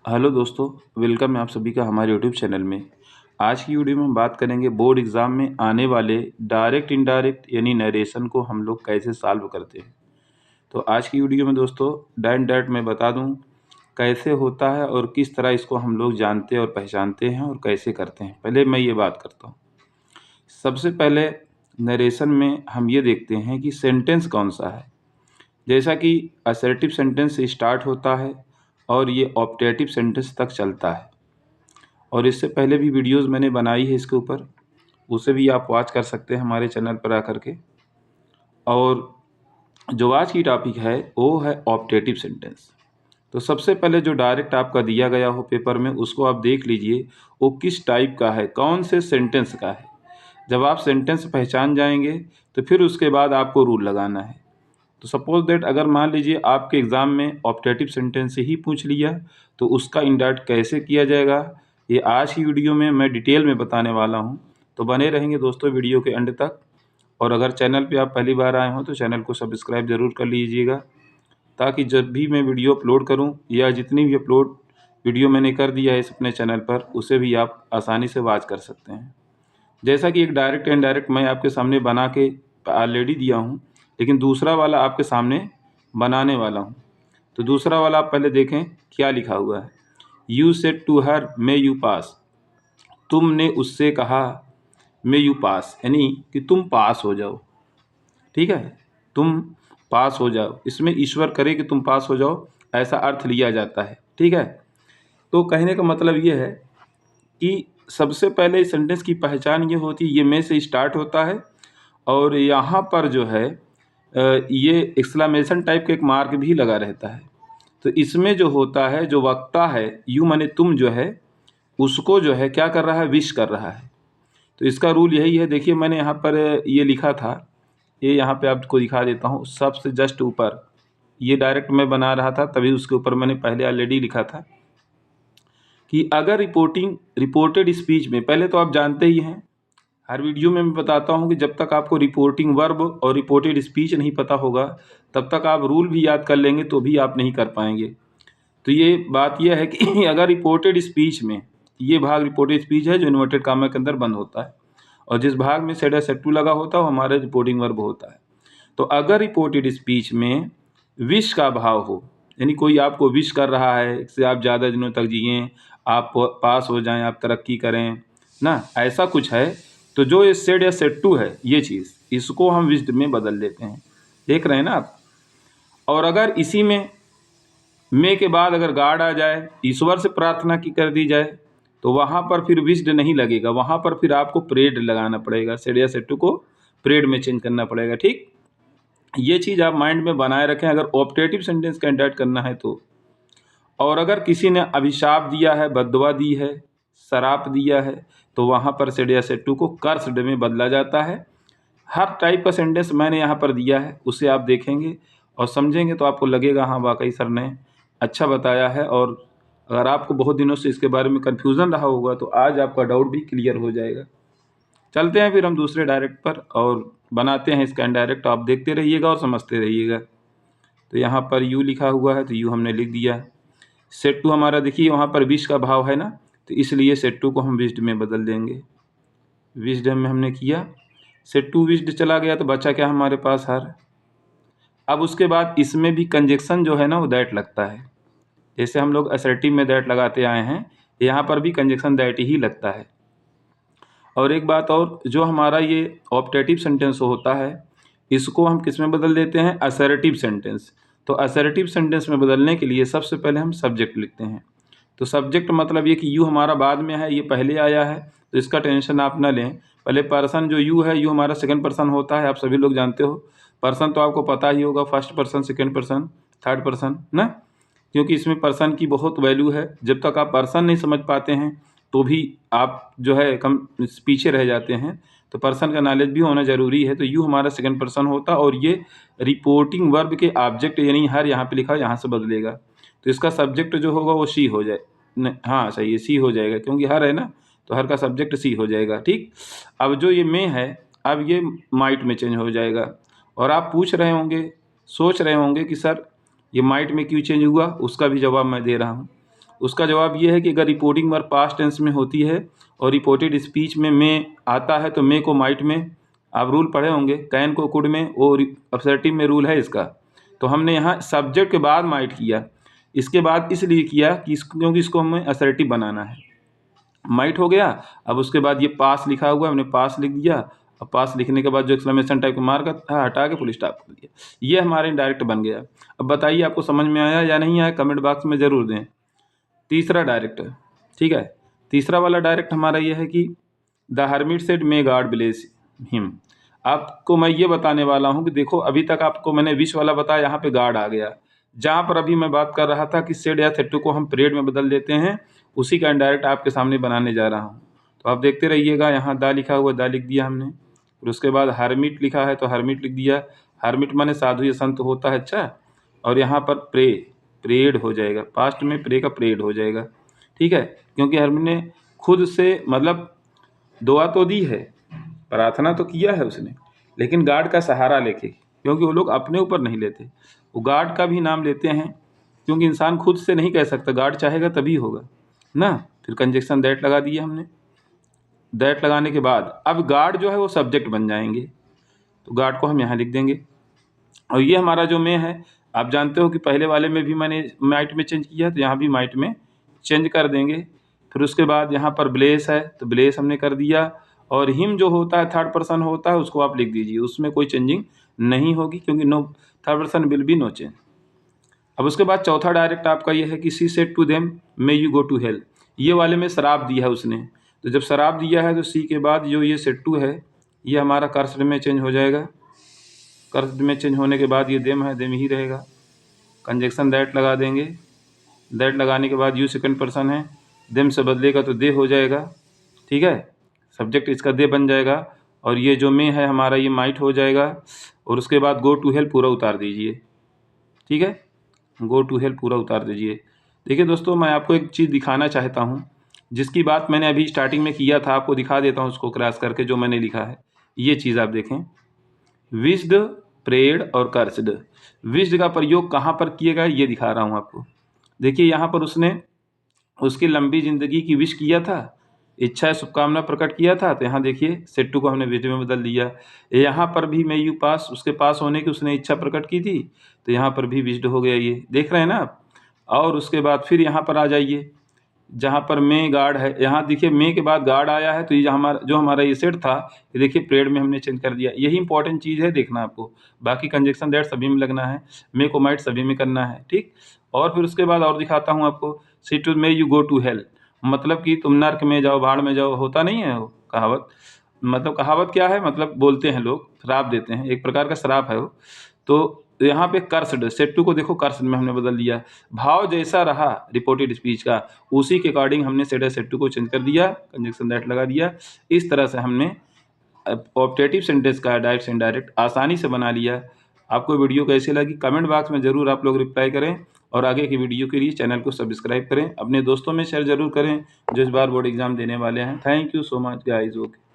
Hello दोस्तों, welcome है आप सभी का हमारे यूट्यूब चैनल में। आज की वीडियो में हम बात करेंगे बोर्ड एग्ज़ाम में आने वाले डायरेक्ट इनडायरेक्ट यानी नरेशन को हम लोग कैसे सॉल्व करते हैं। तो आज की वीडियो में दोस्तों डायरेक्ट मैं बता दूं कैसे होता है और किस तरह इसको हम लोग जानते और पहचानते हैं और कैसे करते हैं। पहले मैं ये बात करता हूँ। सबसे पहले नरेशन में हम ये देखते हैं कि सेंटेंस कौन सा है। जैसा कि असर्टिव सेंटेंस से स्टार्ट होता है और ये ऑप्टेटिव सेंटेंस तक चलता है, और इससे पहले भी वीडियोस मैंने बनाई है इसके ऊपर, उसे भी आप वॉच कर सकते हैं हमारे चैनल पर आकर के। और जो आज की टॉपिक है वो है ऑप्टेटिव सेंटेंस। तो सबसे पहले जो डायरेक्ट आपका दिया गया हो पेपर में उसको आप देख लीजिए वो किस टाइप का है, कौन से सेंटेंस का है। जब आप सेंटेंस पहचान जाएंगे तो फिर उसके बाद आपको रूल लगाना है। तो सपोज दैट अगर मान लीजिए आपके एग्ज़ाम में ऑप्टेटिव सेंटेंस से ही पूछ लिया तो उसका इंडायरेक्ट कैसे किया जाएगा, ये आज की वीडियो में मैं डिटेल में बताने वाला हूँ। तो बने रहेंगे दोस्तों वीडियो के एंड तक। और अगर चैनल पे आप पहली बार आए हों तो चैनल को सब्सक्राइब ज़रूर कर लीजिएगा, ताकि जब भी मैं वीडियो अपलोड करूँ या जितनी भी अपलोड वीडियो मैंने कर दिया है इस अपने चैनल पर उसे भी आप आसानी से वॉच कर सकते हैं। जैसा कि एक डायरेक्ट एंड डायरेक्ट मैं आपके सामने बना के ऑलरेडी दिया हूँ, लेकिन दूसरा वाला आपके सामने बनाने वाला हूँ। तो दूसरा वाला आप पहले देखें क्या लिखा हुआ है। You said to her may you pass, तुमने उससे कहा मे यू पास, यानी कि तुम पास हो जाओ। ठीक है, तुम पास हो जाओ, इसमें ईश्वर करे कि तुम पास हो जाओ, ऐसा अर्थ लिया जाता है। ठीक है, तो कहने का मतलब ये है कि सबसे पहले इस सेंटेंस की पहचान ये होती है, ये में से स्टार्ट होता है और यहाँ पर जो है ये एक्सक्लेमेशन टाइप का एक मार्क भी लगा रहता है। तो इसमें जो होता है, जो वक्ता है यू माने तुम जो है उसको जो है क्या कर रहा है, विश कर रहा है। तो इसका रूल यही है। देखिए मैंने यहाँ पर ये लिखा था, ये यहाँ पे आपको दिखा देता हूँ सबसे जस्ट ऊपर। ये डायरेक्ट मैं बना रहा था तभी उसके ऊपर मैंने पहले ऑलरेडी लिखा था कि अगर रिपोर्टेड स्पीच में, पहले तो आप जानते ही हैं हर वीडियो में मैं बताता हूं कि जब तक आपको रिपोर्टिंग वर्ब और रिपोर्टेड स्पीच नहीं पता होगा तब तक आप रूल भी याद कर लेंगे तो भी आप नहीं कर पाएंगे। तो ये बात यह है कि अगर रिपोर्टेड स्पीच में, ये भाग रिपोर्टेड स्पीच है जो इन्वर्टेड कामा के अंदर बंद होता है, और जिस भाग में सेड या सेड टू लगा होता है वो हमारा रिपोर्टिंग वर्ब होता है। तो अगर रिपोर्टेड स्पीच में विश का भाव हो, यानी कोई आपको विश कर रहा है कि आप ज़्यादा दिनों तक जिएं, आप पास हो जाएं, आप तरक्की करें ना, ऐसा कुछ है, तो जो ये सेड या सेड टू है ये चीज़, इसको हम विश्ड में बदल देते हैं। देख रहे हैं ना आप। और अगर इसी में के बाद अगर गाड आ जाए, ईश्वर से प्रार्थना की कर दी जाए, तो वहाँ पर फिर विश्ड नहीं लगेगा, वहाँ पर फिर आपको प्रेड लगाना पड़ेगा। सेड या सेड टू को प्रेड में चेंज करना पड़ेगा। ठीक, ये चीज़ आप माइंड में बनाए रखें अगर ऑप्टेटिव सेंटेंस का इंडायरेक्ट करना है तो। और अगर किसी ने अभिशाप दिया है, बददुआ दी है, शराप दिया है, तो वहाँ पर सेड या सेड टू को कर्स्ड में बदला जाता है। हर टाइप का सेंटेंस मैंने यहाँ पर दिया है, उसे आप देखेंगे और समझेंगे तो आपको लगेगा हाँ वाकई सर ने अच्छा बताया है। और अगर आपको बहुत दिनों से इसके बारे में कन्फ्यूज़न रहा होगा तो आज आपका डाउट भी क्लियर हो जाएगा। चलते हैं फिर हम दूसरे डायरेक्ट पर और बनाते हैं इसका इनडायरेक्ट। आप देखते रहिएगा और समझते रहिएगा। तो यहाँ पर यू लिखा हुआ है तो यू हमने लिख दिया। सेट टू हमारा देखिए वहाँ पर विश का भाव है ना, तो इसलिए सेट टू को हम विश्ड में बदल देंगे। विश्ड में हमने किया, सेट टू विश्ड चला गया तो बचा क्या हमारे पास हर। अब उसके बाद इसमें भी कंजक्शन जो है ना वो दैट लगता है। जैसे हम लोग असर्टिव में दैट लगाते आए हैं, यहाँ पर भी कंजक्शन दैट ही लगता है। और एक बात और, जो हमारा ये ऑप्टेटिव सेंटेंस होता है इसको हम किस में बदल देते हैं, असर्टिव सेंटेंस। तो असर्टिव सेंटेंस में बदलने के लिए सबसे पहले हम सब्जेक्ट लिखते हैं। तो सब्जेक्ट मतलब ये कि यू हमारा बाद में है, ये पहले आया है, तो इसका टेंशन आप ना लें। पहले पर्सन जो यू है, यू हमारा सेकंड पर्सन होता है, आप सभी लोग जानते हो। पर्सन तो आपको पता ही होगा, first person, second person, third person ना, क्योंकि इसमें पर्सन की बहुत वैल्यू है। जब तक आप पर्सन नहीं समझ पाते हैं तो भी आप जो है कम पीछे रह जाते हैं। तो पर्सन का नॉलेज भी होना ज़रूरी है। तो यू हमारा सेकंड पर्सन होता और ये रिपोर्टिंग वर्ब के ऑब्जेक्ट यानी हर यहाँ पे लिखा यहाँ से बदलेगा। तो इसका सब्जेक्ट जो होगा वो सी हो जाए, हाँ सही है, सी हो जाएगा, क्योंकि हर है ना, तो हर का सब्जेक्ट सी हो जाएगा। ठीक, अब जो ये में है अब ये माइट में चेंज हो जाएगा। और आप पूछ रहे होंगे, सोच रहे होंगे कि सर ये माइट में क्यों चेंज हुआ, उसका भी जवाब मैं दे रहा हूँ। उसका जवाब ये है कि अगर रिपोर्टिंग वर्ब पास्ट टेंस में होती है और रिपोर्टेड स्पीच में मे आता है तो मे को माइट में, आप रूल पढ़े होंगे, कैन को कुड में, और असर्टिव में रूल है इसका। तो हमने यहाँ सब्जेक्ट के बाद माइट किया, इसके बाद इसलिए किया कि क्योंकि इसको हमें असर्टिव बनाना है। माइट हो गया, अब उसके बाद ये पास लिखा हुआ हमने पास लिख दिया, अब पास लिखने के बाद जो एक्सक्लेमेशन टाइप का मार्क था हटा के फुल स्टॉप कर दिया, ये हमारे डायरेक्ट बन गया। अब बताइए आपको समझ में आया या नहीं आया, कमेंट बॉक्स में ज़रूर दें। तीसरा डायरेक्ट, ठीक है, तीसरा वाला डायरेक्ट हमारा ये है कि the hermit said may God bless him. आपको मैं ये बताने वाला हूँ कि देखो अभी तक आपको मैंने विश वाला बताया, यहाँ पे गॉड आ गया। जहाँ पर अभी मैं बात कर रहा था कि सेड या थेटू को हम परेड में बदल देते हैं, उसी का इनडायरेक्ट आपके सामने बनाने जा रहा हूँ। तो आप देखते रहिएगा, यहाँ दा लिखा हुआ, दा लिख दिया हमने, फिर उसके बाद हर्मिट लिखा है तो हर्मिट लिख दिया। हर्मिट माने साधु या संत होता है, अच्छा। और यहाँ पर प्रे, प्रेड हो जाएगा, पास्ट में प्रे का प्रेड हो जाएगा, ठीक है, क्योंकि हर्मिट ने खुद से मतलब दुआ तो दी है, प्रार्थना तो किया है उसने, लेकिन गॉड का सहारा लेके, क्योंकि वो लोग अपने ऊपर नहीं लेते, वो गॉड का भी नाम लेते हैं, क्योंकि इंसान खुद से नहीं कह सकता, गॉड चाहेगा तभी होगा ना। फिर कंजक्शन दैट लगा दिया हमने। दैट लगाने के बाद अब गॉड जो है वो सब्जेक्ट बन जाएंगे, तो गॉड को हम यहाँ लिख देंगे। और ये हमारा जो में है, आप जानते हो कि पहले वाले में भी मैंने माइट में चेंज किया, तो यहाँ भी माइट में चेंज कर देंगे। फिर उसके बाद यहाँ पर ब्लेस है तो ब्लेस हमने कर दिया, और हिम जो होता है थर्ड पर्सन होता है उसको आप लिख दीजिए, उसमें कोई चेंजिंग नहीं होगी, क्योंकि no third person will be no change. अब उसके बाद चौथा डायरेक्ट आपका ये है कि she said to them may you go to hell. ये वाले में शराब दिया है उसने, तो जब शराब दिया है तो सी के बाद जो ये सेड टू है ये हमारा कर्सड में चेंज हो जाएगा। कर्सड में चेंज होने के बाद ये देम है, देम ही रहेगा। कंजक्शन दैट लगा देंगे, दैट लगाने के बाद यू सेकंड पर्सन है, देम से बदलेगा तो दे हो जाएगा, ठीक है, सब्जेक्ट इसका दे बन जाएगा। और ये जो में है हमारा ये माइट हो जाएगा। और उसके बाद गो टू हेल पूरा उतार दीजिए, ठीक है, गो टू हेल पूरा उतार दीजिए। देखिए दोस्तों, मैं आपको एक चीज़ दिखाना चाहता हूँ, जिसकी बात मैंने अभी स्टार्टिंग में किया था, आपको दिखा देता हूँ उसको क्रॉस करके, जो मैंने लिखा है ये चीज़ आप देखें, विश्ड, प्रेड और कर्स्ड। विश्ड का प्रयोग कहाँ पर किया गया ये दिखा रहा हूँ आपको। देखिए यहाँ पर उसने उसकी लंबी ज़िंदगी की विश किया था, इच्छा शुभकामना प्रकट किया था, तो यहाँ देखिए सेट्टू को हमने विश्ड में बदल दिया। यहाँ पर भी मैं यू पास, उसके पास होने की उसने इच्छा प्रकट की थी, तो यहाँ पर भी विश्ड हो गया, ये देख रहे हैं ना आप। और उसके बाद फिर यहाँ पर आ जाइए, जहाँ पर मे गार्ड है, यहाँ देखिए मे के बाद गार्ड आया है, तो ये जो हमारा ये सेट था, ये देखिए प्रेड में हमने चेंज कर दिया। यही इंपॉर्टेंट चीज़ है देखना आपको, बाकी कंजक्शन दैट सभी में लगना है, मे को माइट सभी में करना है, ठीक। और फिर उसके बाद और दिखाता हूँ आपको, see to may you go to hell, मतलब कि तुम नर्क में जाओ, भाड़ में जाओ, होता नहीं है वो कहावत। मतलब कहावत क्या है, मतलब बोलते हैं लोग, श्राप देते हैं, एक प्रकार का श्राप है वो। तो यहाँ पे कर्स्ड, सेट्टू को देखो कर्स्ड में हमने बदल दिया, भाव जैसा रहा रिपोर्टेड स्पीच का उसी के अकॉर्डिंग हमने सेट्टू को चेंज कर दिया, कंजक्शन दैट लगा दिया। इस तरह से हमने ऑप्टेटिव सेंटेंस का डायरेक्ट इनडायरेक्ट आसानी से बना लिया। आपको वीडियो कैसी लगी कमेंट बॉक्स में ज़रूर आप लोग रिप्लाई करें, और आगे की वीडियो के लिए चैनल को सब्सक्राइब करें, अपने दोस्तों में शेयर ज़रूर करें जो इस बार बोर्ड एग्जाम देने वाले हैं। Thank you so much guys. Okay.